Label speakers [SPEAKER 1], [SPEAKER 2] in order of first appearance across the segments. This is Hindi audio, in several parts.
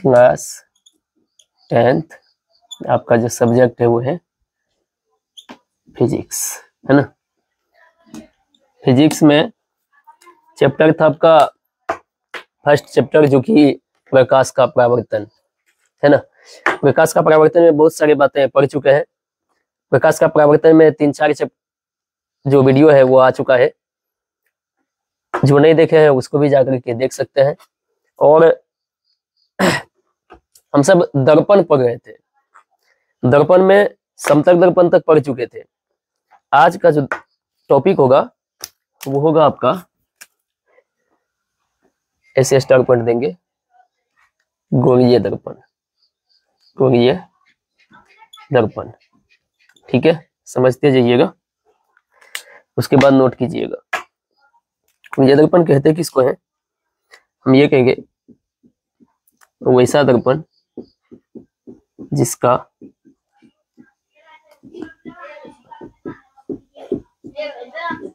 [SPEAKER 1] क्लास 10th आपका जो सब्जेक्ट है वो है फिजिक्स, है ना। फिजिक्स में चैप्टर था आपका फर्स्ट चैप्टर जो कि प्रकाश का परावर्तन, है ना। प्रकाश का परावर्तन में बहुत सारी बातें पढ़ चुके हैं। प्रकाश का परावर्तन में 3-4 जो वीडियो है वो आ चुका है, जो नहीं देखे हैं उसको भी जाकर के देख सकते हैं। और हम सब दर्पण पढ़ रहे थे, दर्पण में समतल दर्पण तक पढ़ चुके थे। आज का जो टॉपिक होगा वो होगा आपका, ऐसे स्टार पॉइंट देंगे, गोलीय दर्पण, गोलीय दर्पण, ठीक है, समझते जाइएगा, उसके बाद नोट कीजिएगा। गोलीय दर्पण कहते हैं किसको है, हम ये कहेंगे वैसा दर्पण जिसका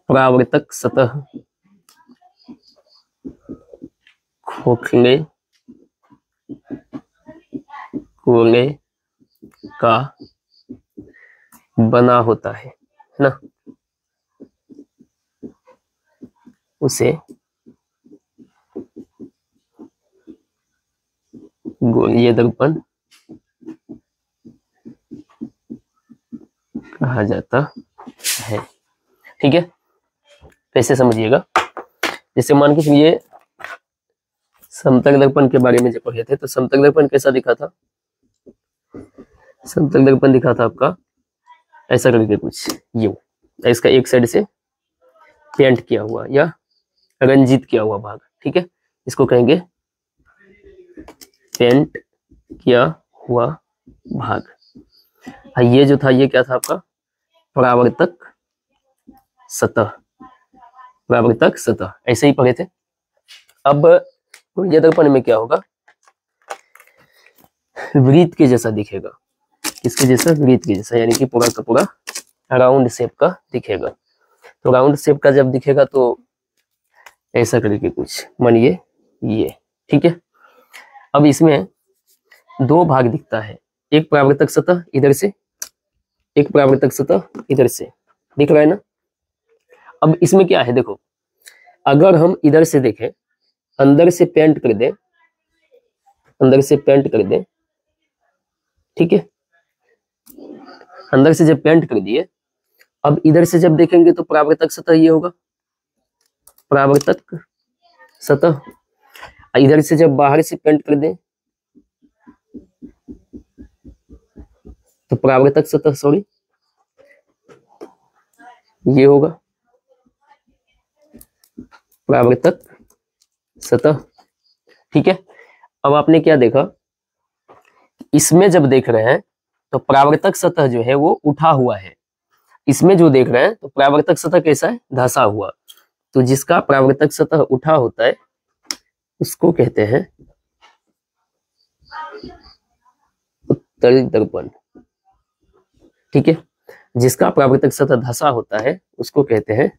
[SPEAKER 1] परावर्तक सतह खोखले गोले का बना होता है ना, उसे गोलीय दर्पण कहा जाता है, ठीक है। कैसे समझिएगा, जैसे मान के चलिए समतल दर्पण के बारे में जब पढ़े थे तो समतल दर्पण कैसा दिखा था, समतल दर्पण दिखा था आपका ऐसा करके कुछ, ये इसका एक साइड से पेंट किया हुआ या रंजित किया हुआ भाग, ठीक है, इसको कहेंगे पेंट किया हुआ भाग। ये जो था ये क्या था आपका, परावर्तक सतह, परावर्तक सतह, ऐसे ही पढ़े थे। अब गोलीय दर्पण में क्या होगा, वृत्त के जैसा दिखेगा, किसके जैसा, वृत्त के जैसा, यानी कि पूरा का पूरा राउंड शेप का दिखेगा। तो राउंड शेप का जब दिखेगा तो ऐसा करके कुछ मानिए ये, ठीक है। अब इसमें 2 भाग दिखता है, एक परावर्तक सतह इधर से, एक परावर्तक सतह इधर से, दिख रहा है ना। अब इसमें क्या है देखो, अगर हम इधर से देखें, अंदर से पेंट कर दें, अंदर से पेंट कर दें, ठीक है, अंदर से जब पेंट कर दिए, अब इधर से जब देखेंगे तो परावर्तक सतह ये होगा, परावर्तक सतह। इधर से जब बाहर से पेंट कर दें तो परावर्तक सतह, सॉरी, ये होगा परावर्तक सतह, ठीक है। अब आपने क्या देखा, इसमें जब देख रहे हैं तो परावर्तक सतह जो है वो उठा हुआ है, इसमें जो देख रहे हैं तो परावर्तक सतह कैसा है, धंसा हुआ। तो जिसका परावर्तक सतह उठा होता है उसको कहते हैं उत्तल दर्पण, ठीक है। जिसका परावर्तक सतह धंसा होता है उसको कहते हैं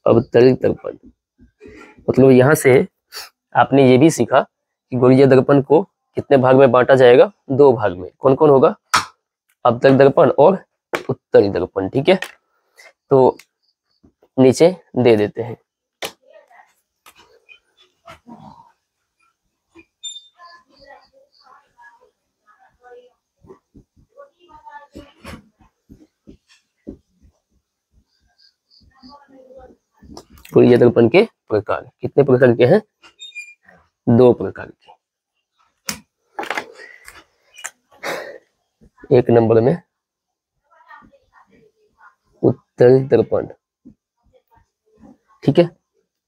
[SPEAKER 1] अवतल दर्पण। मतलब यहाँ से आपने ये भी सीखा कि गोलीय दर्पण को कितने भाग में बांटा जाएगा, 2 भाग में। कौन कौन होगा, अवतल दर्पण और उत्तल दर्पण, ठीक है। तो नीचे दे देते हैं, गोलीय दर्पण के प्रकार कितने प्रकार के हैं, 2 प्रकार के। 1 नंबर में उत्तल दर्पण, ठीक है,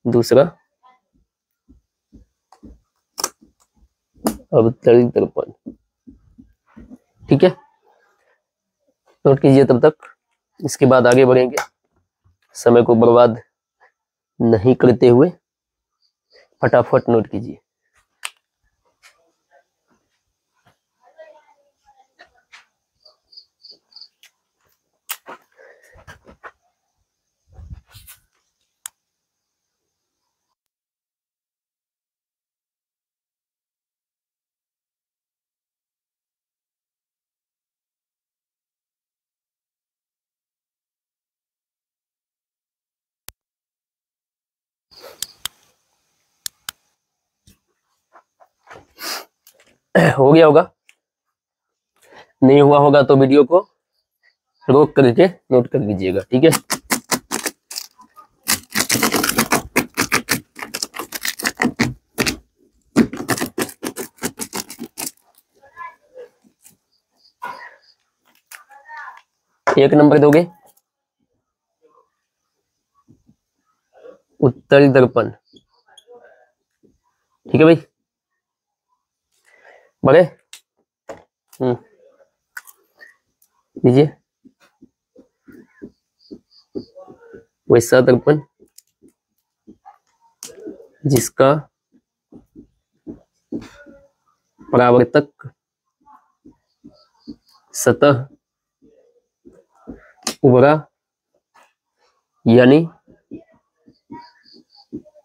[SPEAKER 1] दूसरा अवतल दर्पण, ठीक है। नोट कीजिए तब तक, इसके बाद आगे बढ़ेंगे, समय को बर्बाद नहीं करते हुए फटाफट नोट कीजिए। हो गया होगा, नहीं हुआ होगा तो वीडियो को रोक करके नोट कर लीजिएगा, ठीक है। एक नंबर दोगे उत्तरी दर्पण, ठीक है भाई, बड़े लीजिए। वैसा दर्पण जिसका परावर्तक सतह उभरा यानी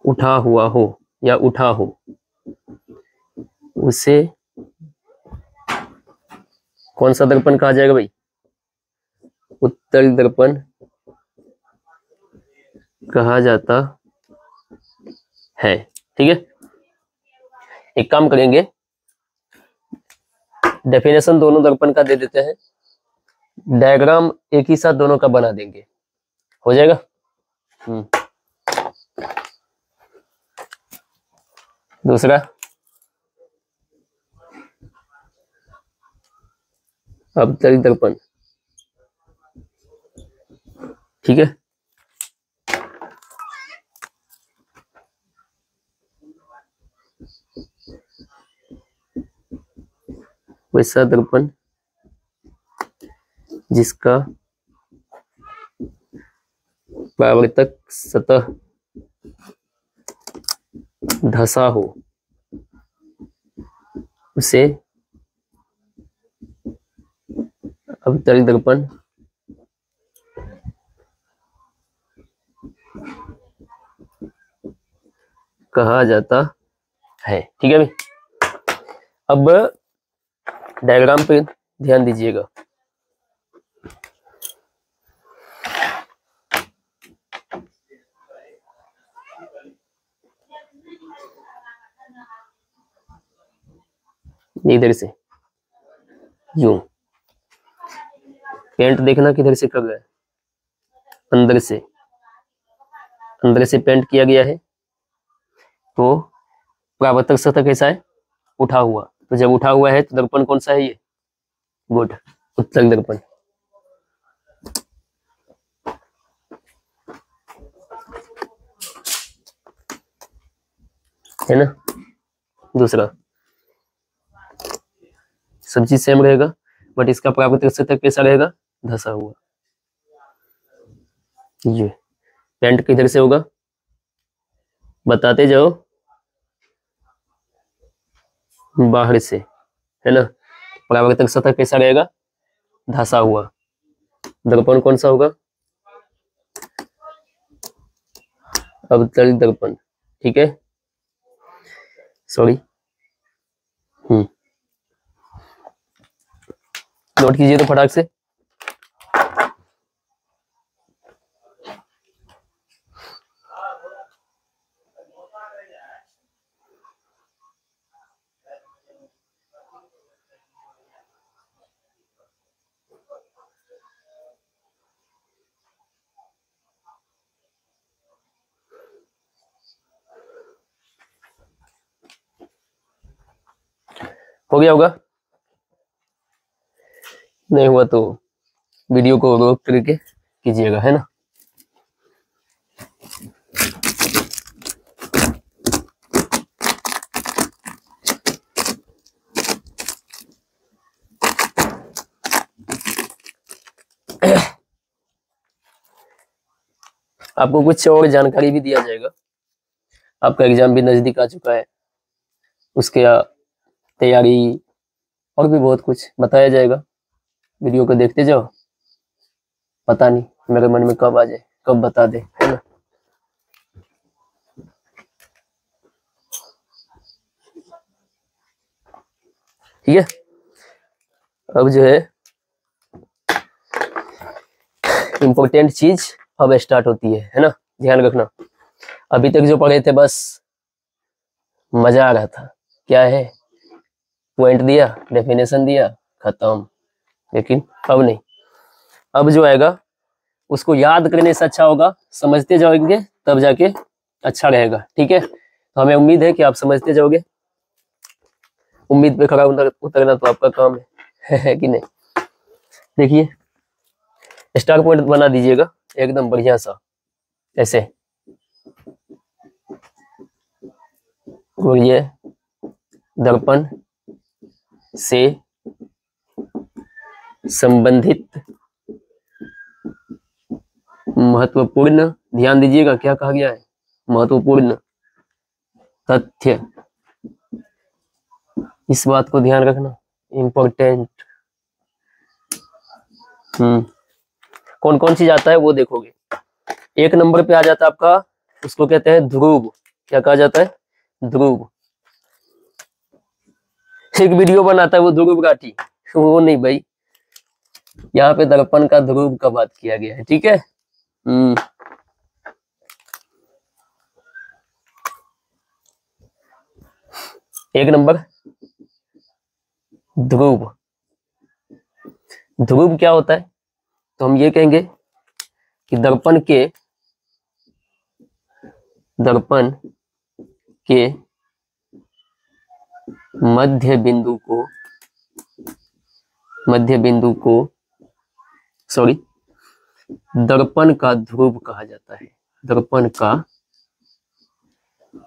[SPEAKER 1] उठा हुआ हो या उठा हो, उसे कौन सा दर्पण कहा जाएगा भाई? उत्तरी दर्पण कहा जाता है, ठीक है। एक काम करेंगे, डेफिनेशन दोनों दर्पण का दे देते हैं, डायग्राम एक ही साथ दोनों का बना देंगे, हो जाएगा। दूसरा, अवतरी दर्पण, ठीक है। वैसा दर्पण जिसका परावर्तक सतह धंसा हो, उसे अवतरी दर्पण कहा जाता है, ठीक है भाई। अब डायग्राम पे ध्यान दीजिएगा। इधर से यूं पेंट देखना किधर से कर रहा है, अंदर से पेंट किया गया है, तो परावर्तक सतह कैसा है? उठा हुआ। तो जब उठा हुआ है तो दर्पण कौन सा है ये? गुड, उत्तरी दर्पण, है ना। दूसरा, सब चीज सेम रहेगा, बट इसका परावर्तक सतह कैसा रहेगा? धंसा हुआ। ये पेंट किधर से होगा? बताते जाओ। बाहर से, है ना। परावर्तक सतह कैसा रहेगा? धंसा हुआ। दर्पण कौन सा होगा? अवतरी दर्पण, ठीक है। सॉरी, नोट कीजिए तो फटाक से। हो गया होगा, नहीं हुआ तो वीडियो को रोक करके कीजिएगा, है ना। आपको कुछ और जानकारी भी दिया जाएगा, आपका एग्जाम भी नजदीक आ चुका है, उसके तैयारी और भी बहुत कुछ बताया जाएगा। वीडियो को देखते जाओ, पता नहीं मेरे मन में कब आ जाए, कब बता दे, है ना। ठीक है, अब जो है इंपॉर्टेंट चीज अब स्टार्ट होती है ना, ध्यान रखना। अभी तक जो पढ़े थे बस मजा आ रहा था, क्या है, पॉइंट दिया, डेफिनेशन दिया, खत्म। लेकिन अब नहीं, अब जो आएगा उसको याद करने से अच्छा होगा, समझते जाओगे तब जाके अच्छा रहेगा। ठीक है, तो हमें उम्मीद है कि आप समझते जाओगे। उम्मीद पे खड़ा उतरना तो आपका काम है कि नहीं। देखिए स्टार पॉइंट बना दीजिएगा एकदम बढ़िया सा ऐसे, और ये दर्पण से संबंधित महत्वपूर्ण, ध्यान दीजिएगा क्या कहा गया है, महत्वपूर्ण तथ्य, इस बात को ध्यान रखना, इम्पोर्टेंट। कौन कौन चीज आता है वो देखोगे। एक नंबर पे आ जाता है आपका, उसको कहते हैं ध्रुव। क्या कहा जाता है, ध्रुव। एक वीडियो बनाता है वो ध्रुव राठी, वो नहीं भाई, यहाँ पे दर्पण का ध्रुव का बात किया गया है। ठीक है, एक नंबर ध्रुव। ध्रुव क्या होता है, तो हम ये कहेंगे कि दर्पण के मध्य बिंदु को सॉरी, दर्पण का ध्रुव कहा जाता है। दर्पण का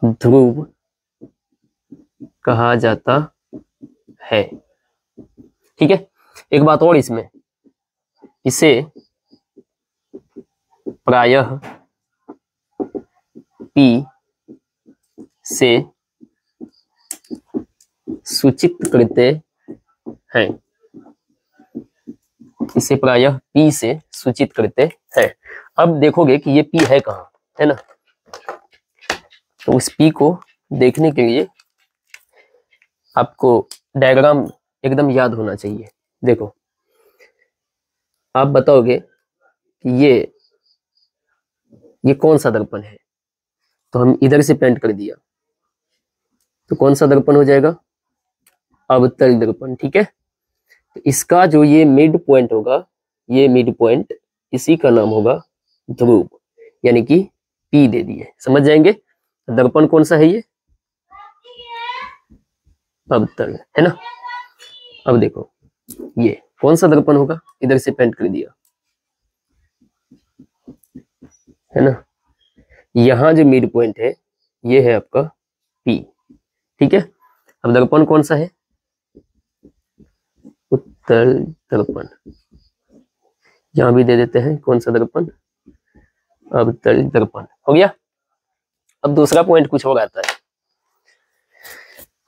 [SPEAKER 1] ध्रुव कहा जाता है। ठीक है, एक बात और इसमें, इसे प्रायः P से सूचित करते हैं। इसे प्रायः P से सूचित करते हैं। अब देखोगे कि ये P है कहाँ, है ना, तो उस P को देखने के लिए आपको डायग्राम एकदम याद होना चाहिए। देखो आप बताओगे कि ये कौन सा दर्पण है, तो हम इधर से पेंट कर दिया तो कौन सा दर्पण हो जाएगा, अवतल दर्पण। ठीक है, तो इसका जो ये मिड पॉइंट होगा, ये मिड पॉइंट, इसी का नाम होगा ध्रुव, यानी कि P दे दिए, समझ जाएंगे। दर्पण कौन सा है, ये अवतल है ना। अब देखो ये कौन सा दर्पण होगा, इधर से पेंट कर दिया, है ना। यहां जो मिड पॉइंट है ये है आपका P। ठीक है, अब दर्पण कौन सा है, उत्तल दर्पण। यहां भी दे देते हैं कौन सा दर्पण, अवतल दर्पण। हो गया। अब दूसरा पॉइंट कुछ और आता है।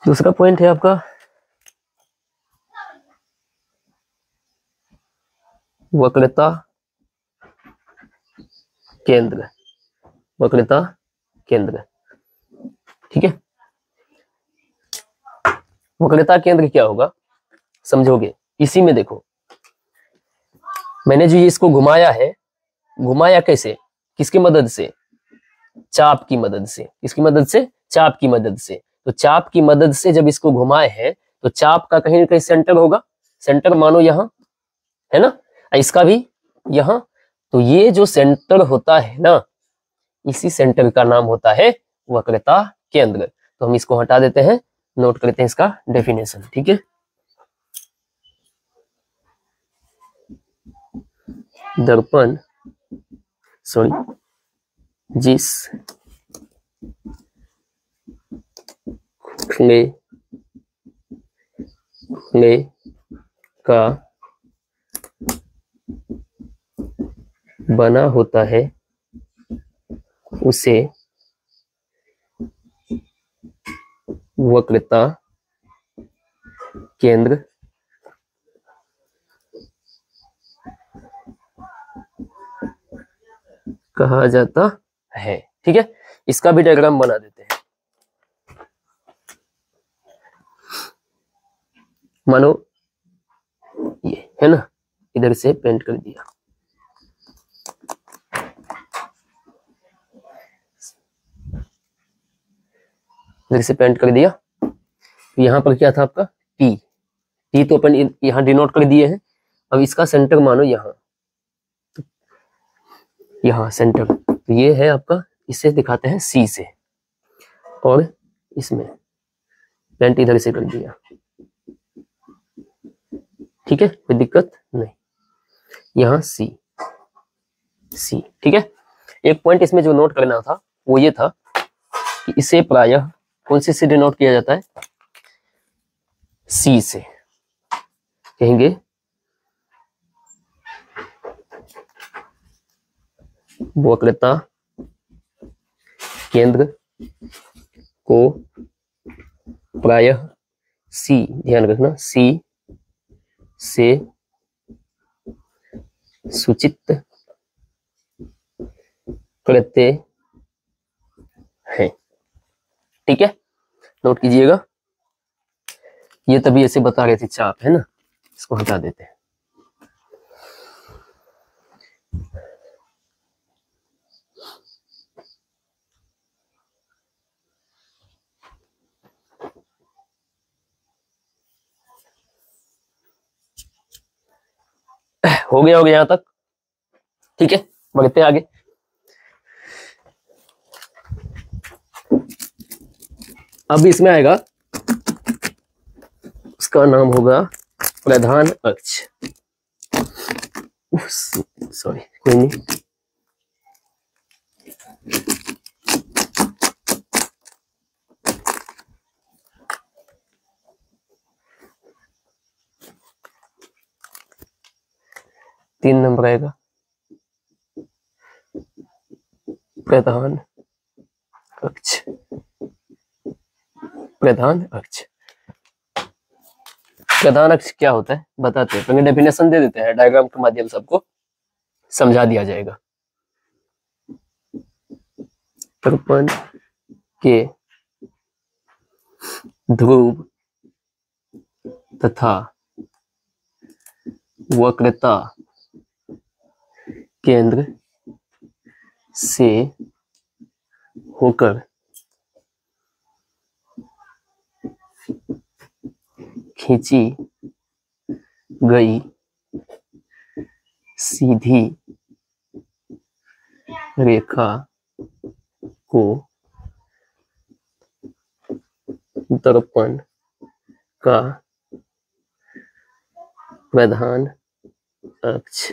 [SPEAKER 1] दूसरा पॉइंट है आपका वक्रता केंद्र। वक्रता केंद्र, ठीक है। वक्रता केंद्र क्या होगा समझोगे, इसी में देखो मैंने जो इसको घुमाया है, घुमाया कैसे, किसकी मदद से, चाप की मदद से। किसकी मदद से, चाप की मदद से। तो चाप की मदद से जब इसको घुमाए हैं तो चाप का कहीं ना कहीं सेंटर होगा, सेंटर मानो यहां, है ना, इसका भी यहां। तो ये जो सेंटर होता है ना, इसी सेंटर का नाम होता है वक्रता केंद्र। तो हम इसको हटा देते हैं, नोट करते हैं इसका डेफिनेशन। ठीक है, दर्पण जिस खुले का बना होता है उसे वक्रता केंद्र कहा जाता है। ठीक है, इसका भी डायग्राम बना देते हैं। मानो ये है ना, इधर से पेंट कर दिया, इधर से पेंट कर दिया। यहां पर क्या था आपका P, टी तो अपन यहाँ डिनोट कर दिए हैं। अब इसका सेंटर मानो यहाँ, यहाँ सेंटर, तो ये है आपका, इसे दिखाते हैं सी से, और इसमें पेंट इधर से कर दिया। ठीक है, कोई दिक्कत नहीं। यहाँ सी, सी, ठीक है। एक पॉइंट इसमें जो नोट करना था वो ये था कि इसे प्रायः कौन से डिनोट किया जाता है, सी से। कहेंगे वक्रता केंद्र को प्रायः सी, ध्यान रखना, सी से सूचित करते हैं। ठीक है, नोट कीजिएगा। ये तभी ऐसे बता रहे थे चाप, है ना, इसको हटा देते हैं। हो गया यहां तक। ठीक है, बढ़ते आगे। अब इसमें आएगा, उसका नाम होगा प्रधान अक्ष। सॉरी, कोई नहीं। तीन नंबर आएगा प्रधान अक्ष, प्रधान अक्ष। प्रधान अक्ष क्या होता है बताते हैं, पहले डेफिनेशन दे देते हैं, डायग्राम के माध्यम से आपको समझा दिया जाएगा। दर्पण के ध्रुव तथा वक्रता केंद्र से होकर खींची गई सीधी रेखा को दर्पण का प्रधान अक्ष,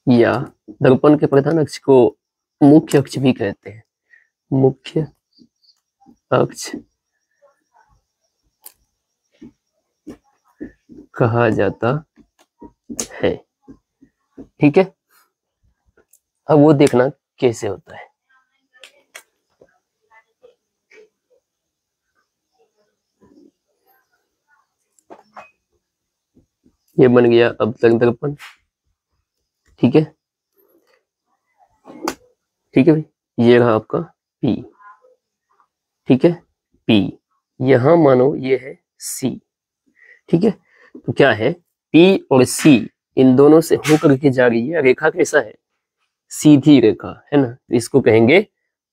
[SPEAKER 1] या दर्पण के प्रधान अक्ष को मुख्य अक्ष भी कहते हैं, मुख्य अक्ष कहा जाता है। ठीक है, अब वो देखना कैसे होता है। ये बन गया अब तक दर्पण। ठीक है, ठीक है भाई, ये रहा आपका P। ठीक है, P, यहां मानो ये है C। ठीक है, तो क्या है, P और C इन दोनों से होकर के जा रही है रेखा, कैसा है, सीधी रेखा, है ना, इसको कहेंगे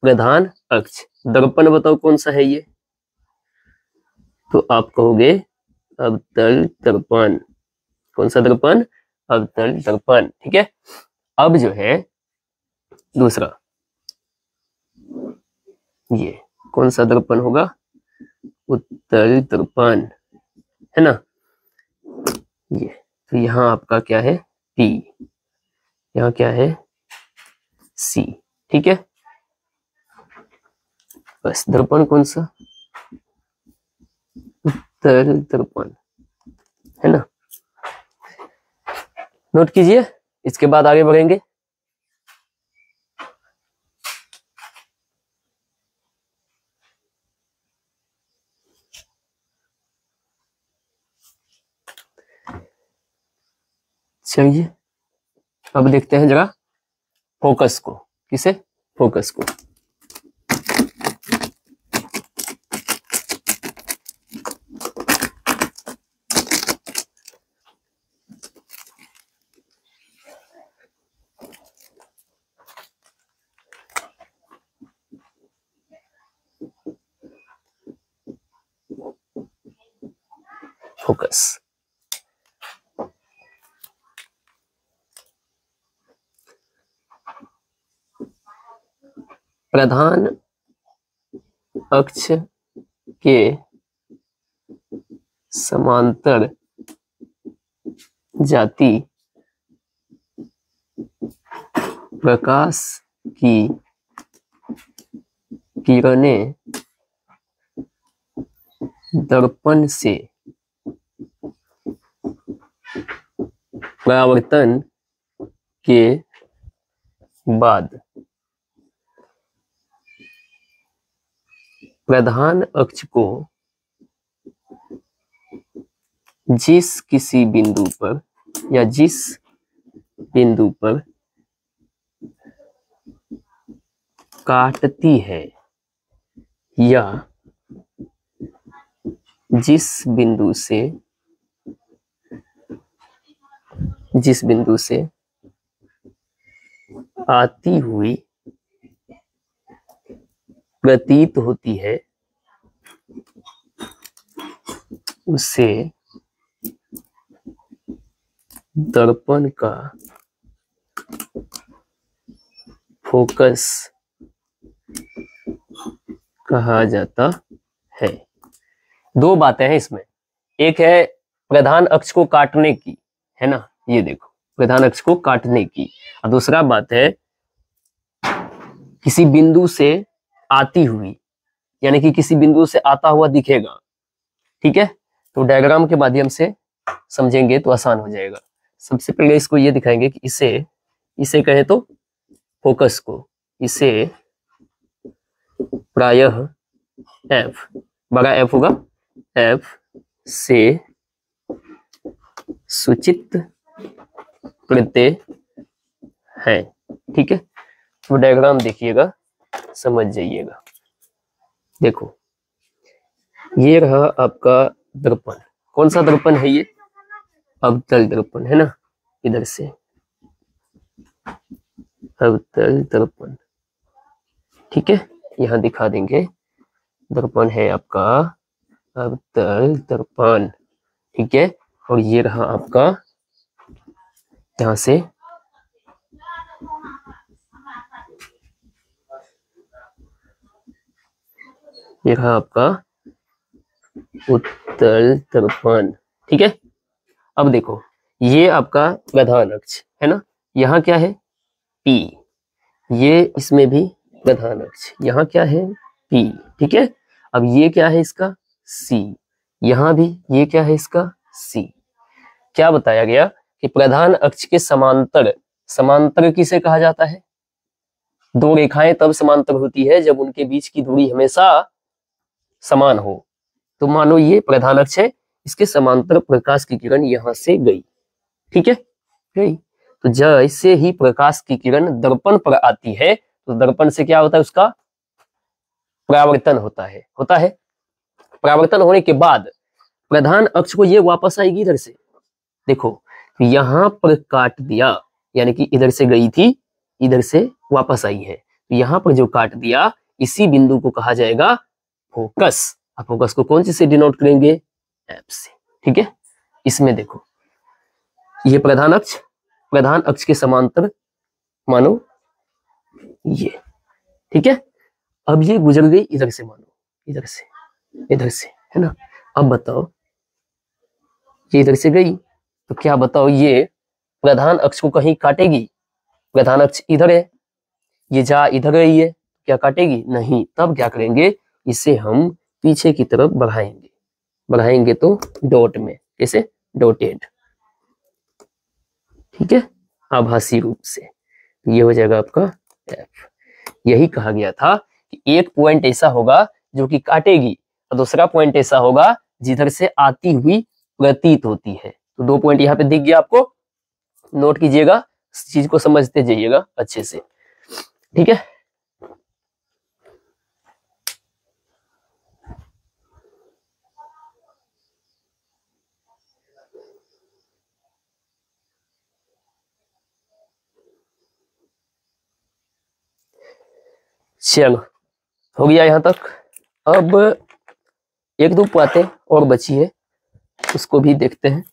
[SPEAKER 1] प्रधान अक्ष। दर्पण बताओ कौन सा है ये, तो आप कहोगे अवतल दर्पण। कौन सा दर्पण, अवतल दर्पण। ठीक है, अब जो है दूसरा, ये कौन सा दर्पण होगा, उत्तल दर्पण, है ना। ये तो यहाँ आपका क्या है, P, यहाँ क्या है, C। ठीक है, बस दर्पण कौन सा, उत्तल दर्पण, है ना। नोट कीजिए, इसके बाद आगे बढ़ेंगे। चलिए अब देखते हैं जरा फोकस को। किसे, फोकस को। फोकस। प्रधान अक्ष के समांतर जाती प्रकाश की किरणें दर्पण से परावर्तन के बाद प्रधान अक्ष को जिस किसी बिंदु पर या जिस बिंदु पर काटती है या जिस बिंदु से आती हुई प्रतीत होती है उसे दर्पण का फोकस कहा जाता है। दो बातें हैं इसमें, एक है प्रधान अक्ष को काटने की, है ना, ये देखो प्रधान अक्ष को काटने की, और दूसरा बात है किसी बिंदु से आती हुई, यानी कि किसी बिंदु से आता हुआ दिखेगा। ठीक है, तो डायग्राम के माध्यम से समझेंगे तो आसान हो जाएगा। सबसे पहले इसको ये दिखाएंगे कि इसे कहे तो फोकस को, इसे प्रायः एफ, बड़ा एफ होगा, एफ से सूचित करते हैं। ठीक है, तो डायग्राम देखिएगा, समझ जाइएगा। देखो ये रहा आपका दर्पण, कौन सा दर्पण है ये, अवतल दर्पण है ना, इधर से अवतल दर्पण। ठीक है, यहाँ दिखा देंगे, दर्पण है आपका अवतल दर्पण। ठीक है, और ये रहा आपका यहाँ से ये रहा आपका उत्तल दर्पण। ठीक है, अब देखो ये आपका प्रधान अक्ष है ना, यहाँ क्या है P, ये इसमें भी प्रधान अक्ष, यहाँ क्या है P। ठीक है, अब ये क्या है इसका C, यहाँ भी ये क्या है इसका C। क्या बताया गया कि प्रधान अक्ष के समांतर, समांतर किसे कहा जाता है, दो रेखाएं तब समांतर होती है जब उनके बीच की दूरी हमेशा समान हो। तो मानो ये प्रधान अक्ष है, इसके समांतर प्रकाश की किरण यहां से गई। ठीक है, गई, तो जैसे ही प्रकाश की किरण दर्पण पर आती है तो दर्पण से क्या होता है, उसका परावर्तन होता है। परावर्तन होने के बाद प्रधान अक्ष को ये वापस आएगी इधर से, देखो तो यहां पर काट दिया, यानी कि इधर से गई थी, इधर से वापस आई है, तो यहां पर जो काट दिया इसी बिंदु को कहा जाएगा फोकस। आप फोकस को कौन से डिनोट करेंगे, एफ से। ठीक है, इसमें देखो ये प्रधान अक्ष के समांतर मानो ये। ठीक है, अब ये गुजर गई इधर से, मानो इधर से है ना। अब बताओ ये इधर से गई तो क्या बताओ ये प्रधान अक्ष को कहीं काटेगी, प्रधान अक्ष इधर है, ये जा इधर रही है, क्या काटेगी, नहीं। तब क्या करेंगे, इसे हम पीछे की तरफ बढ़ाएंगे तो डॉट में, कैसे, डॉटेड। ठीक है, आभासी रूप से, ये हो जाएगा आपका एफ। यही कहा गया था कि एक पॉइंट ऐसा होगा जो कि काटेगी और दूसरा पॉइंट ऐसा होगा जिधर से आती हुई प्रतीत होती है। तो दो पॉइंट यहाँ पे दिख गया आपको, नोट कीजिएगा, इस चीज को समझते जाइएगा अच्छे से। ठीक है, चलो हो गया यहाँ तक। अब एक दो बातें और बची है, उसको भी देखते हैं।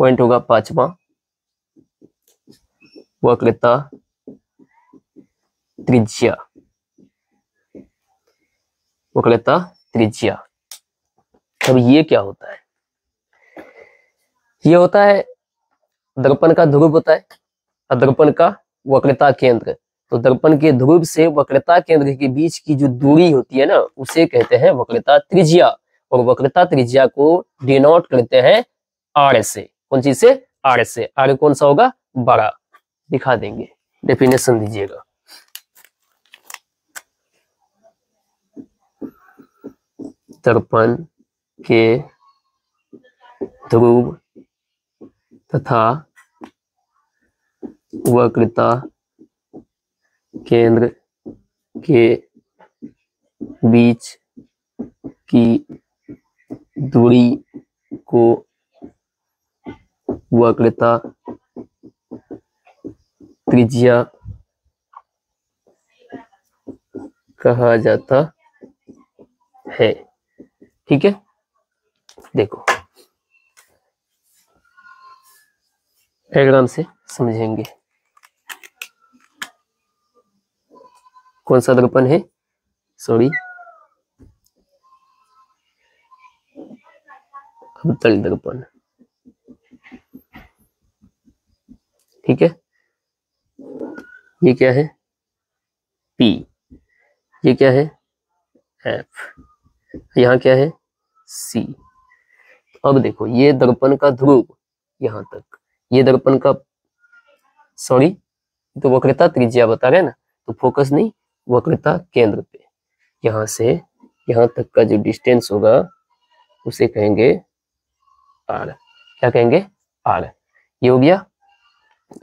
[SPEAKER 1] पॉइंट होगा 5वां, वक्रता त्रिज्या। वक्रता त्रिज्या। अब ये क्या होता है? ये होता है दर्पण का ध्रुव होता है और दर्पण का वक्रता केंद्र। तो दर्पण के ध्रुव से वक्रता केंद्र के बीच की जो दूरी होती है ना, उसे कहते हैं वक्रता त्रिज्या। और वक्रता त्रिज्या को डिनोट करते हैं आर से। कौन चीज से? आर से। आर कौन सा होगा? बड़ा। दिखा देंगे, डेफिनेशन दीजिएगा। दर्पण के ध्रुव तथा वक्रता केंद्र के बीच की दूरी को वक्रता त्रिज्या कहा जाता है। ठीक है, देखो डायग्राम से समझेंगे। कौन सा दर्पण है? सॉरी, अवतल दर्पण। ठीक है, ये क्या है? P। ये क्या है? F। यहाँ क्या है? C। अब देखो, ये दर्पण का ध्रुव यहां तक, ये दर्पण का, सॉरी, तो वक्रता त्रिज्या बता रहे ना, तो फोकस नहीं, वक्रता केंद्र पे यहां से यहां तक का जो डिस्टेंस होगा उसे कहेंगे R। क्या कहेंगे? R। ये हो गया।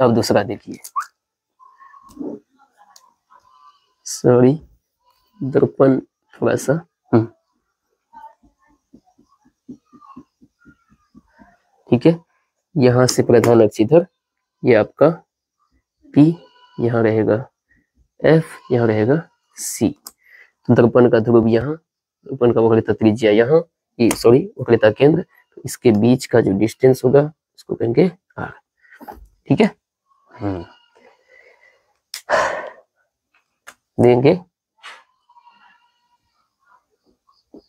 [SPEAKER 1] अब दूसरा देखिए, सॉरी, दर्पण थोड़ा सा ठीक है, यहां से प्रधान अक्ष इधर, ये आपका P, यहाँ रहेगा F, यहाँ रहेगा C। तो दर्पण का ध्रुव यहाँ, दर्पण का वक्रता त्रिज्या यहाँ, ये सॉरी वक्रता केंद्र, तो इसके बीच का जो डिस्टेंस होगा उसको कहेंगे R। ठीक है, देंगे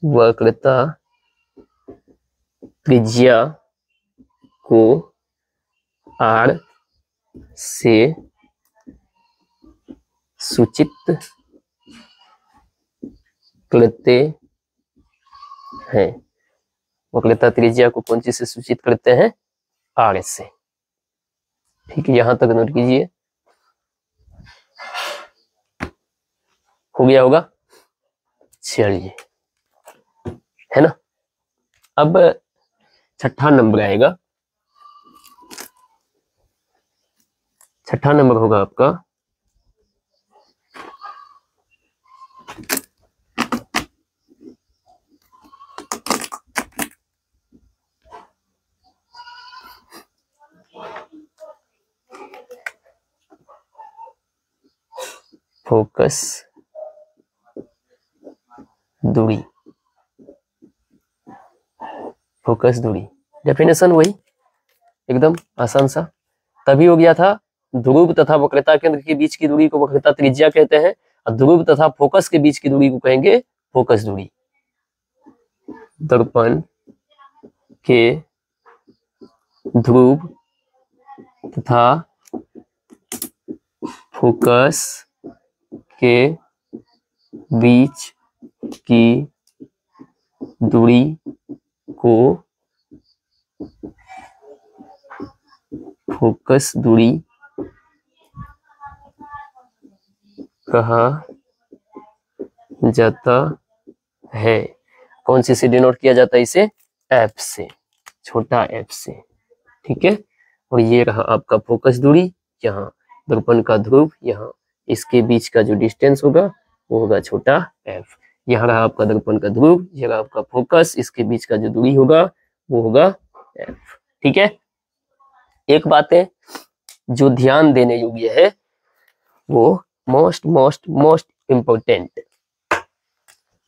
[SPEAKER 1] वक्रता त्रिज्या को R से सूचित करते हैं। वक्रता त्रिज्या को कौन चीज से सूचित करते हैं? R से। ठीक है, यहां तक नोट कीजिए। हो गया होगा? चलिए, है ना। अब छठा नंबर आएगा। छठा नंबर होगा आपका फोकस दूरी। फोकस दूरी, डेफिनेशन वही, एकदम आसान सा। तभी हो गया था, ध्रुव तथा वक्रता केंद्र के बीच की दूरी को वक्रता त्रिज्या कहते हैं और ध्रुव तथा फोकस के बीच की दूरी को कहेंगे फोकस दूरी। दर्पण के ध्रुव तथा फोकस के बीच की दूरी को फोकस दूरी कहा जाता है। कौन सी से डिनोट किया जाता है इसे? F से, छोटा f से। ठीक है, और ये रहा आपका फोकस दूरी यहाँ, दर्पण का ध्रुव, यहाँ इसके बीच का जो डिस्टेंस होगा वो होगा छोटा f। यहाँ रहा आपका दर्पण का ध्रुव, ये रहा आपका फोकस, इसके बीच का जो दूरी होगा वो होगा f। ठीक है। एक बात है जो ध्यान देने योग्य है, वो most most most important,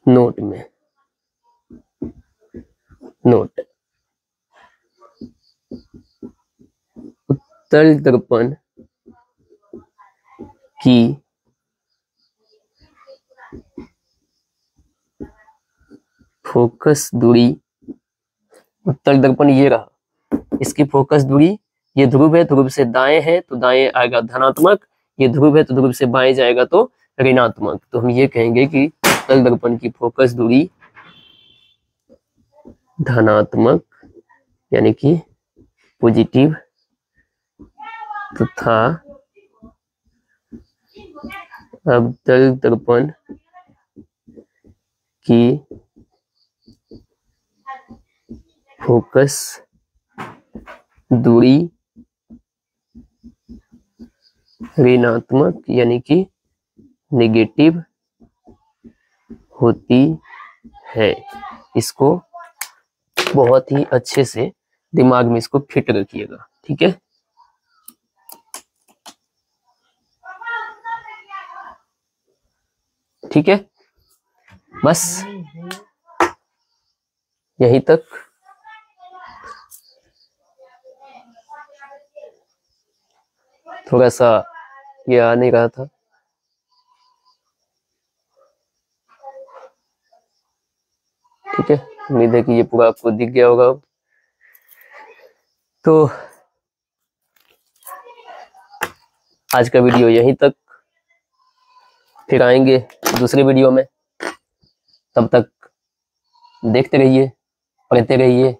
[SPEAKER 1] note में नोट, उत्तल दर्पण की फोकस दूरी, उत्तल दर्पण ये रहा, इसकी फोकस दूरी, ये ध्रुव है, ध्रुव से दाएं है तो दाएं आएगा धनात्मक, ये ध्रुव है तो ध्रुव से बाएं जाएगा तो ऋणात्मक। तो हम ये कहेंगे कि उत्तल दर्पण की फोकस दूरी धनात्मक यानी कि पॉजिटिव तथा अवतल दर्पण की फोकस दूरी ऋणात्मक यानी कि नेगेटिव होती है। इसको बहुत ही अच्छे से दिमाग में इसको फिट रखिएगा। ठीक है। ठीक है, बस यहीं तक। थोड़ा सा ये आ नहीं रहा था। ठीक है, उम्मीद है कि ये पूरा आपको दिख गया होगा। तो आज का वीडियो यहीं तक, फिर आएंगे दूसरे वीडियो में। तब तक देखते रहिए, पढ़ते रहिए,